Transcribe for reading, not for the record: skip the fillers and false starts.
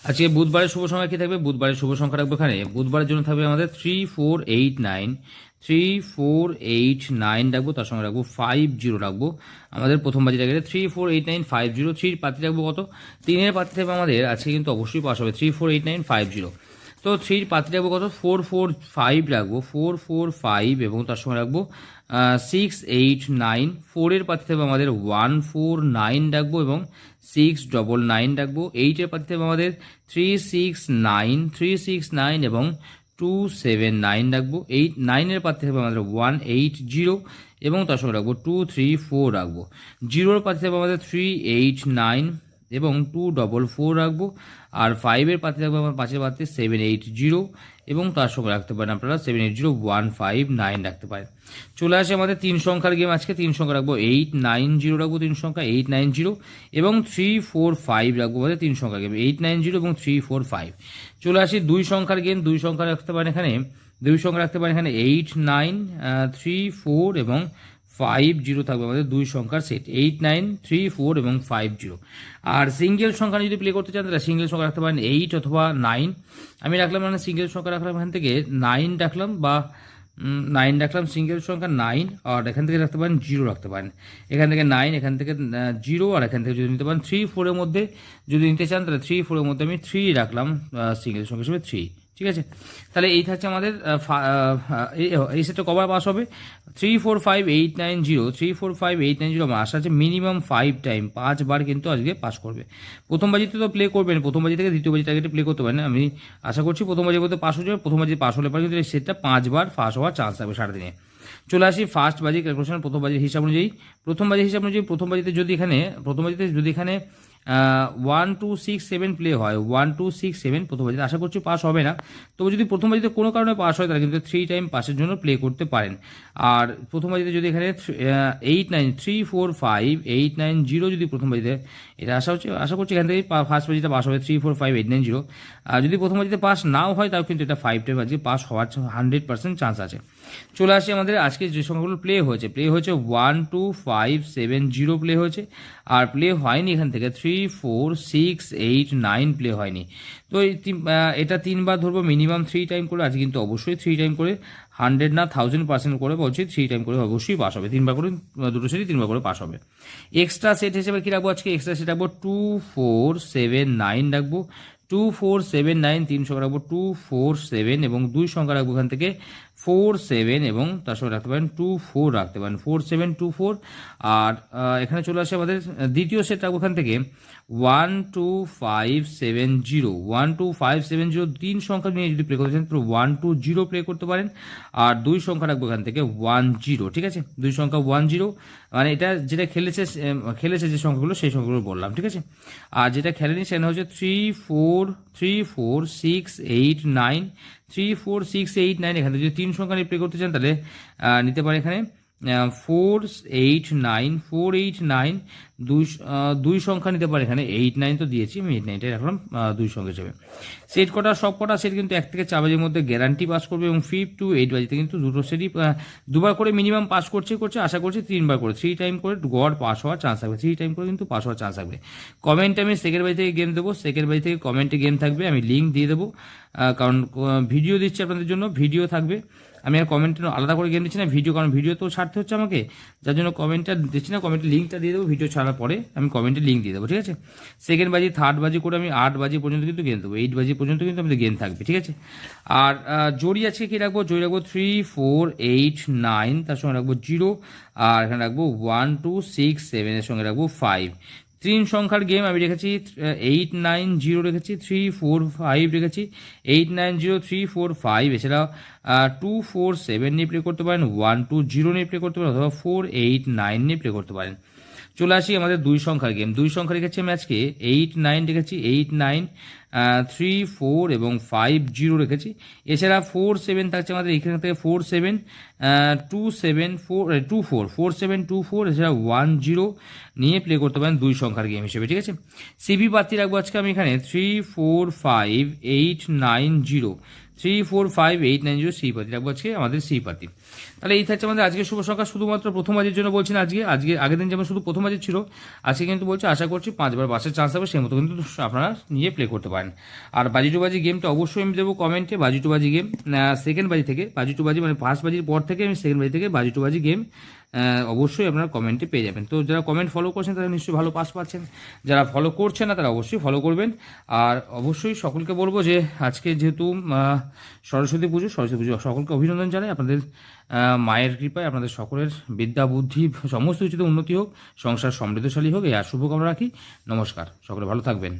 আজকে বুধবারের শুভ সংখ্যা কি থাকবে? বুধবারের শুভ সংখ্যা রাখবো এখানে। বুধবারের জন্য থাকবে আমাদের 3489, 3489 রাখবো, তার সঙ্গে রাখবো 50 রাখবো। আমাদের প্রথম বাজিটা গেলে 348950। 3 পাতি রাখবো কত? 3-এর পাতি থাকবে আমাদের আজকে কিন্তু অবশ্যই পাস হবে 348950। তো 3 পাতি রাখবো কত? 445 রাখবো, 445 এবং তার সঙ্গে রাখবো 689। 4-এর পাতি থাকবে আমাদের 149 রাখবো এবং 699 রাখবো। 8-এর পাতি থাকবে আমাদের 369 এবং 279 রাখবো। 9-এর পাতি থাকবে আমাদের 180 এবং তার সঙ্গে রাখবো 234 রাখবো। 0-এর পাতি থাকবে আমাদের 389 এবং 244 রাখবো। আর 5-এর পাতি থাকবে আমার 5-এর পাতি 780 এবং তার সঙ্গে রাখতে পারেন আপনারা 780159 রাখতে পারেন। চলে আসে আমাদের 3 সংখ্যার গেম। আজকে 3 সংখ্যা রাখবো 890 রাখবো, 3 সংখ্যা 890 এবং 345 রাখবো আমাদের 3 সংখ্যার গেম 890 এবং 345। চলে আসি 2 সংখ্যার গেম। 2 সংখ্যা রাখতে পারেন এখানে, 2 সংখ্যা রাখতে পারেন এখানে 8934 এবং 50 থাকবে আমাদের 2 সংখ্যার সেট 8934 এবং 50। আর সিঙ্গেল সংখ্যা যদি প্লে করতে চান তাহলে সিঙ্গেল সংখ্যা রাখতে পারেন 8 অথবা 9। আমি রাখলাম মানে সিঙ্গেল সংখ্যা রাখলাম এখান থেকে 9 রাখলাম বা 9 রাখলাম সিঙ্গেল সংখ্যা 9। আর এখান থেকে রাখতে পারেন 0 রাখতে পারেন, এখান থেকে 9, এখান থেকে 0, আর এখান থেকে যদি নিতে পারেন 3-4-এর মধ্যে যদি নিতে চান তাহলে 3-4-এর মধ্যে আমি 3 রাখলাম সিঙ্গেল সংখ্যা হিসেবে 3। ঠিক আছে, তাহলে এই থাকছে আমাদের এই সেটটা কবার পাস হবে? 345890, 345890 আমার আশা আছে মিনিমাম 5 টাইম, 5 বার কিন্তু আজকে পাস করবে। প্রথম বাজিতে তো প্লে করবেন, প্রথম বাজি থেকে দ্বিতীয় বাজি টার্গেটে প্লে করতে পারেন। আমি আশা করছি প্রথম বাজির মধ্যে পাস হয়ে যাবে। প্রথম বাজি পাস হলে পরে কিন্তু এই সেটটা 5 বার পাস হওয়ার চান্স থাকবে সারাদিনে। চলে আসি ফার্স্ট বাজি ক্যালকুলেশন। প্রথম বাজির হিসাব অনুযায়ী প্রথম বাজিতে যদি এখানে 1 2 6 7 প্লে হয়, 1 2 6 7 প্রথম বাজিতে আশা করছি পাস হবে না। তবে যদি প্রথম বাজিতে কোনো কারণে পাস হয় তাহলে কিন্তু 3 টাইম পাসের জন্য প্লে করতে পারেন। আর প্রথম বাজিতে যদি এখানে 89345890 যদি প্রথম বাজিতে এটা আশা করছি এখান থেকে ফার্স্ট বাজিটা পাস হবে 345890। আর যদি প্রথম বাজিতে পাস নাও হয় তাও কিন্তু এটা 5 টাইম আজকে পাস হওয়ার 100% চান্স আছে। চলে আসি আমাদের আজকে যে সংখ্যাগুলো প্লে হয়েছে 12570 প্লে হয়েছে। আর প্লে হয়নি এখান থেকে 34689 প্লে হয়নি। তো এটা 3 বার ধরবো মিনিমাম 3 টাইম করে। আজকে কিন্তু অবশ্যই 3 টাইম করে, 100 না 1000% করে বলছি 3 টাইম করে অবশ্যই পাস হবে। 3 বার করে, দুটো সেটই 3 বার করে পাস হবে। এক্সট্রা সেট হিসেবে কি রাখবো আজকে? এক্সট্রা সেট রাখবো 2479 রাখবো, 2479। 3 সংখ্যা রাখবো 247 এবং 2 সংখ্যা রাখবো এখান থেকে 47 এবং তার সঙ্গে রাখতে পারেন 24 রাখতে পারেন 4724। আর এখানে চলে আসে আমাদের দ্বিতীয় সেট রাখবো এখান থেকে 12570, 12570। 3 সংখ্যা নিয়ে যদি প্লে করতে চান তো 120 প্লে করতে পারেন। আর 2 সংখ্যা রাখবো এখান থেকে 10। ঠিক আছে, 2 সংখ্যা 10, মানে এটা যেটা খেলেছে যে সংখ্যাগুলো সেই সংখ্যাগুলো বললাম। ঠিক আছে, আর যেটা খেলেনি সেটা হচ্ছে 34689, 34689। এখানে যদি 3 সংখ্যা নিয়ে প্লে করতে চান তাহলে নিতে পারে এখানে 489, 2 সংখ্যা নিতে পারে এখানে 89 তো দিয়েছি আমি, 89টাই রাখলাম 2 সংখ্যা হিসেবে। সেট কটা সব কটা সেট কিন্তু 1 থেকে 4 বাজির মধ্যে গ্যারান্টি পাস করবে এবং 5 to 8 বাজিতে কিন্তু দুটো সেটই 2 বার করে মিনিমাম পাস করছে আশা করছি 3 বার করে 3 টাইম করে গড় পাস হওয়ার চান্স থাকবে, 3 টাইম করে কিন্তু পাস হওয়ার চান্স থাকবে। কমেন্টে আমি সেকেন্ড বাজি থেকে গেম দেবো, সেকেন্ড বাজি থেকে কমেন্টে গেম থাকবে, আমি লিঙ্ক দিয়ে দেবো। কারণ ভিডিও দিচ্ছি আপনাদের জন্য, ভিডিও থাকবে। আমি আর কমেন্টে আলাদা করে গেম দিচ্ছি না ভিডিও, কারণ ভিডিও তো ছাড়তে হচ্ছে আমাকে, যার জন্য কমেন্টটা দিচ্ছি না। কমেন্টে লিঙ্কটা দিয়ে দেবো, ভিডিও ছাড়ার পরে আমি কমেন্টে লিঙ্ক দিয়ে দেবো। ঠিক আছে, সেকেন্ড বাজি থার্ড বাজি করে আমি 8 বাজি পর্যন্ত কিন্তু গেম দেবো, 8 বাজি পর্যন্ত কিন্তু আমাদের গেম থাকবে। ঠিক আছে, আর জড়ি আছে কি রাখবো? জড়ি রাখবো 3489, তার সঙ্গে রাখবো 0, আর এখানে রাখবো 1267, এর সঙ্গে রাখবো 5। 3 সংখ্যার গেম আমি রেখেছি 890 রেখেছি, 345 রেখেছি, 890 345। এছাড়াও 247 নিয়ে প্লে করতে পারেন, 120 নিয়ে প্লে করতে পারেন, অথবা 489 নিয়ে প্লে করতে পারেন। চলে আসি আমাদের 2 সংখ্যার গেম। 2 সংখ্যা রেখেছি আমি আজকে 89 রেখেছি, 89 34 এবং 50 রেখেছি। এছাড়া 47 থাকছে আমাদের এখান থেকে 47 27 4724। এছাড়া 10 নিয়ে প্লে করতে পারেন 2 সংখ্যার গেম হিসেবে। ঠিক আছে, সিবি পাতি রাখবো আজকে আমি এখানে 345890, 345890 সি পাতি রাখবো আজকে আমাদের সি পাতি। তাহলে এই থাকছে আমাদের আজকে শুভ সংখ্যা। শুধুমাত্র প্রথম বাজির জন্য বলছি না, আজকে আগের দিন যেমন শুধু প্রথম বাজি ছিল, আজকে কিন্তু বলছি আশা করছি 5বার বাসের চান্স হবে, সেই মতো কিন্তু আপনারা নিয়ে প্লে করতে পারেন। আর বাজি টু বাজি গেমটা অবশ্যই আমি দেবো কমেন্টে। বাজি টু বাজি গেম সেকেন্ড বাজি থেকে, বাজি টু বাজি মানে ফার্স্ট বাজির পর থেকে আমি সেকেন্ড বাজি থেকে বাজি টু বাজি গেম অবশ্যই আপনারা কমেন্টে পেয়ে যাবেন। তো যারা কমেন্ট ফলো করছেন তারা নিশ্চয়ই ভালো পাস পাচ্ছেন, যারা ফলো করছেন না তারা অবশ্যই ফলো করবেন। আর অবশ্যই সকলকে বলবো যে আজকে যেহেতু সরস্বতী পুজো সকলকে অভিনন্দন জানাই। আপনাদের মায়ের কৃপায় আপনাদের সকলের বিদ্যা বুদ্ধি সমস্ত কিছুতে উন্নতি হোক, সংসার সমৃদ্ধশালী হোক, এই আর শুভকামনা রাখি। নমস্কার, সকলে ভালো থাকবেন।